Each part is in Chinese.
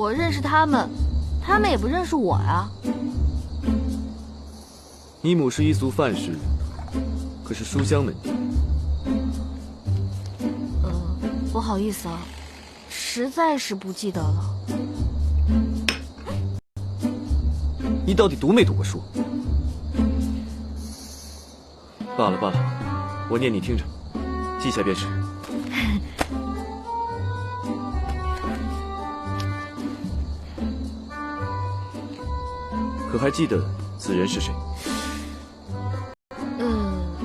我认识他们，他们也不认识我呀。你母是一族范氏，可是书香门第。不好意思啊，实在是不记得了。你到底读没读过书？罢了罢了，我念你听着，记下便是。可还记得此人是谁？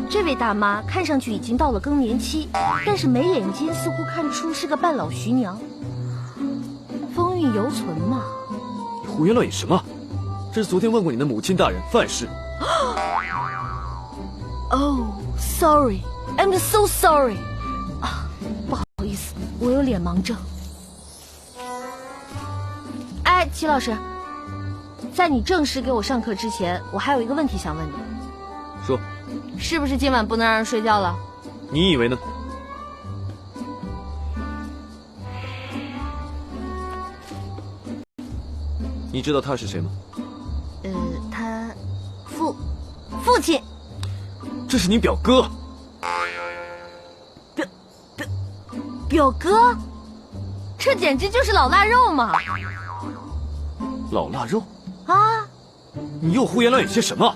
这位大妈看上去已经到了更年期，但是眉眼间似乎看出是个半老徐娘，风韵犹存嘛。你胡言乱语什么？这是昨天问过你的母亲大人范氏。Oh, sorry, I'm so sorry. 啊，不好意思，我有脸盲症。哎，齐老师，在你正式给我上课之前，我还有一个问题想问你。说。是不是今晚不能让人睡觉了？你以为呢？你知道他是谁吗？他父亲。这是你表哥。表哥？这简直就是老腊肉嘛！老腊肉？啊！你又胡言乱语些什么？